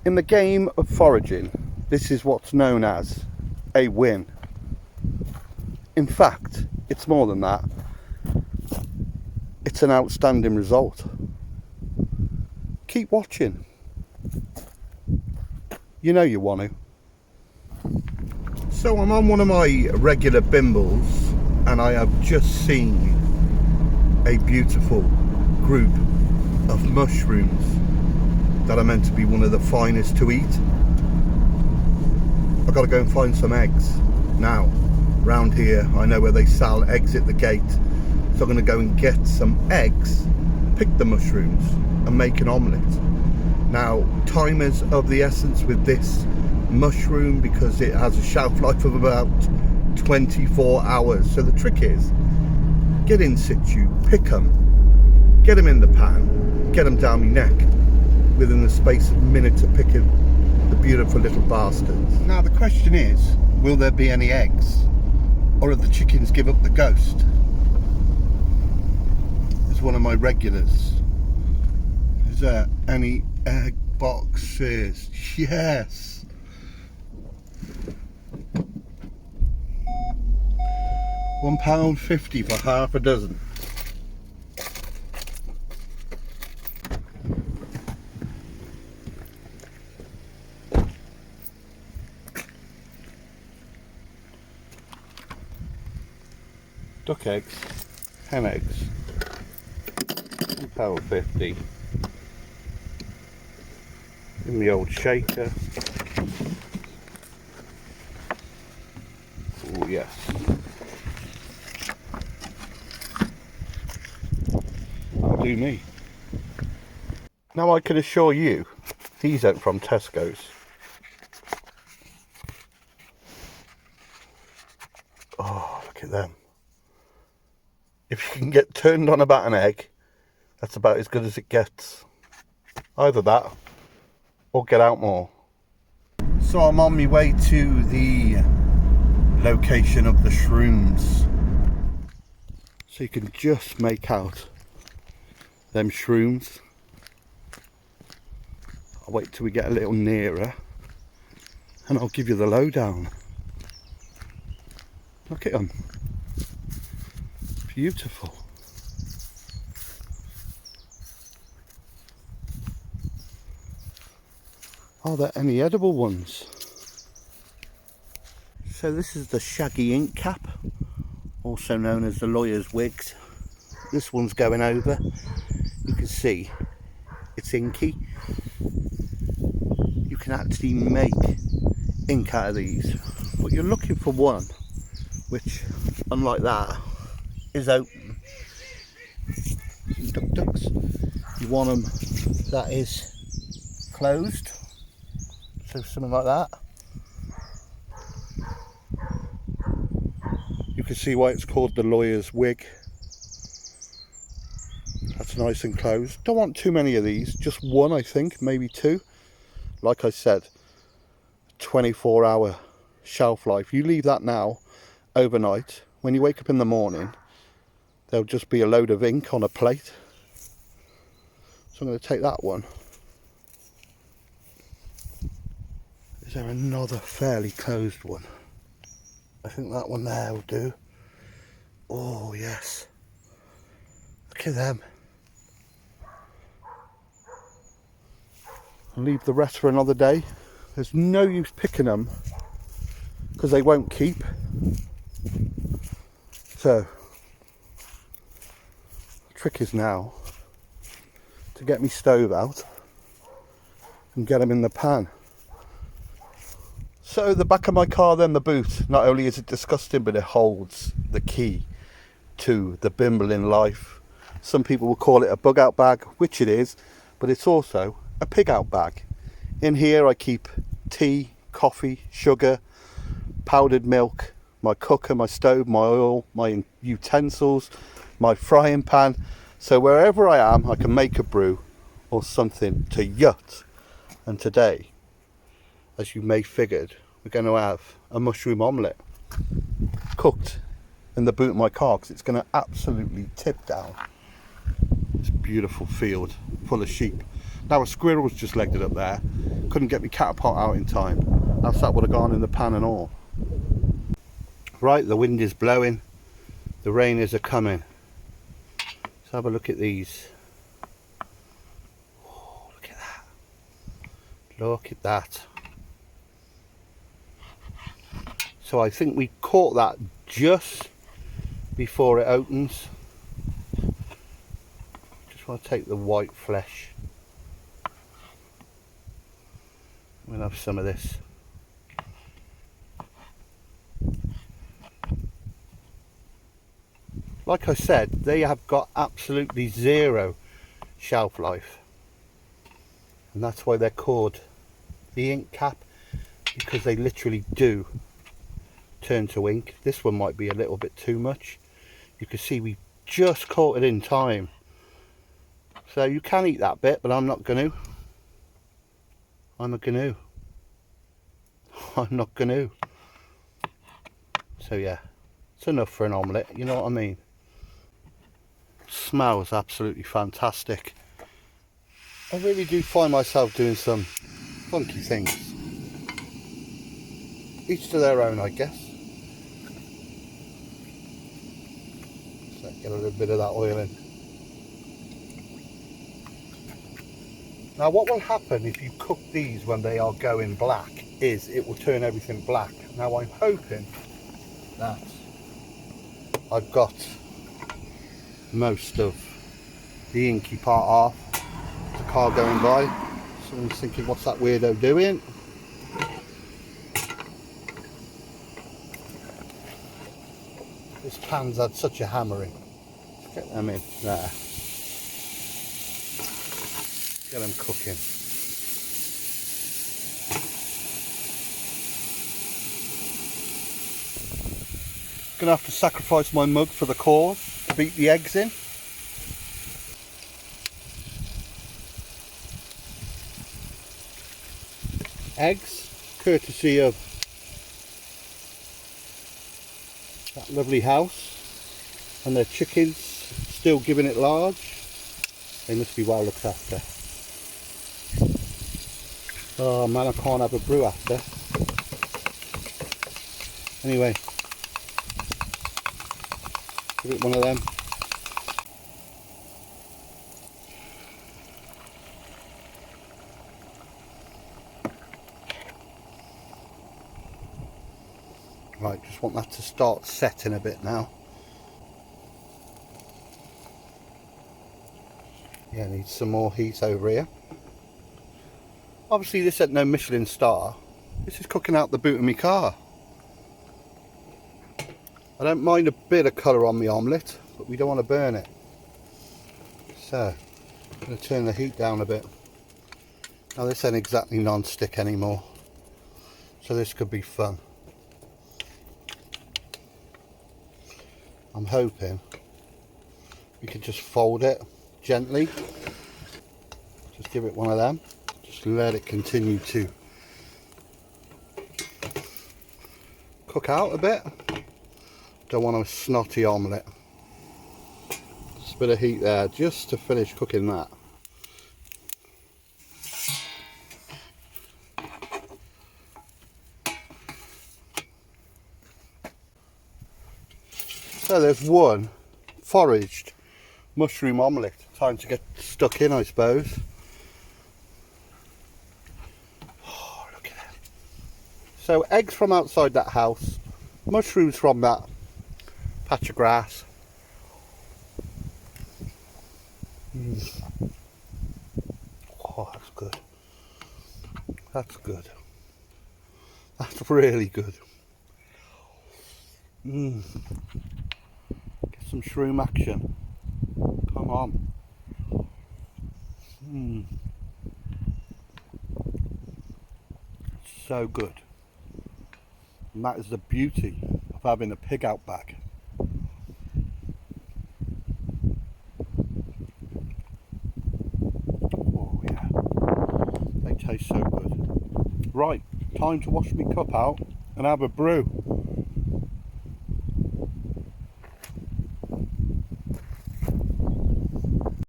In the game of foraging, this is what's known as a win. In fact, it's more than that. It's an outstanding result. Keep watching. You know you want to. So I'm on one of my regular bimbles and I have just seen a beautiful group of mushrooms that are meant to be one of the finest to eat. I've got to go and find some eggs now. Round here I know where they sell eggs at the gate, so I'm going to go and get some eggs, pick the mushrooms and make an omelette. Now time is of the essence with this mushroom because it has a shelf life of about 24 hours. So the trick is get in situ, pick them, get them in the pan, get them down my neck within the space of minutes of picking the beautiful little bastards. Now the question is, will there be any eggs, or have the chickens give up the ghost? It's one of my regulars. Is there any egg boxes? Yes. £1.50 for half a dozen. Duck eggs, hen eggs, £1.50. In the old shaker. Oh yes. That'll do me. Now I can assure you, these aren't from Tesco's. Oh, look at them. If you can get turned on about an egg, that's about as good as it gets. Either that, or get out more. So I'm on my way to the location of the shrooms. So you can just make out them shrooms. I'll wait till we get a little nearer and I'll give you the lowdown. Look at them. Beautiful. Are there any edible ones? So this is the Shaggy ink cap, also known as the lawyer's wigs. This one's going over. You can see it's inky. You can actually make ink out of these, but you're looking for one which, unlike that, is open. Some ducks. You want them that is closed, so something like that. You can see why it's called the lawyer's wig. That's nice and closed. Don't want too many of these, just one, I think, maybe two. Like I said, 24-hour shelf life. You leave that now overnight, when you wake up in the morning, there'll just be a load of ink on a plate. So I'm going to take that one. Is there another fairly closed one? I think that one there will do. Oh yes. Look at them. I'll leave the rest for another day. There's no use picking them because they won't keep. So the trick is now to get me stove out and get them in the pan. So the back of my car, then the boot, not only is it disgusting, but it holds the key to the bimble in life. Some people will call it a bug out bag, which it is, but it's also a pig out bag. In here I keep tea, coffee, sugar, powdered milk, my cooker, my stove, my oil, my utensils, my frying pan. So wherever I am, I can make a brew or something to yut. And today, as you may figured, we're going to have a mushroom omelette cooked in the boot of my car because it's going to absolutely tip down this beautiful field full of sheep. Now a squirrel's just legged it up there couldn't get my catapult out in time, else that would have gone in the pan and all. Right, the wind is blowing, the rain is a-coming. Let's have a look at these. Oh, look at that. Look at that. So I think we caught that just before it opens. Just want to take the white flesh. We'll have some of this. Like I said, they have got absolutely zero shelf life, and that's why they're called the ink cap, because they literally do turn to ink. This one might be a little bit too much. You can see we just caught it in time, so you can eat that bit, but I'm not going to. I'm not going to. So yeah, it's enough for an omelette, you know what I mean. Smells absolutely fantastic. I really do find myself doing some funky things. Each to their own, I guess. So get a little bit of that oil in. Now what will happen if you cook these when they are going black is it will turn everything black. Now I'm hoping that I've got most of the inky part off. There's a car going by. Someone's thinking, what's that weirdo doing? This pan's had such a hammering. Let's get them in there. Get them cooking. Gonna have to sacrifice my mug for the cause to beat the eggs in. Eggs, courtesy of that lovely house, and their chickens still giving it large. They must be well looked after. Oh man, I can't have a brew after. Anyway, give it one of them. Right, just want that to start setting a bit now. Yeah, need some more heat over here. Obviously this ain't no Michelin star. This is cooking out the boot of my car. I don't mind a bit of colour on the omelette, but we don't want to burn it. So, I'm going to turn the heat down a bit. Now this ain't exactly non-stick anymore, so this could be fun. I'm hoping we could just fold it gently. Just give it one of them. Just let it continue to cook out a bit. Don't want a snotty omelette. Just a bit of heat there just to finish cooking that. So there's one foraged mushroom omelette. Time to get stuck in, I suppose. Oh, look at that. So eggs from outside that house, mushrooms from that patch of grass. Oh, that's good. That's good. That's really good. Get some shroom action. Come on. So good. And that is the beauty of having a pig out back. Oh yeah. They taste so good. Right, time to wash my cup out and have a brew.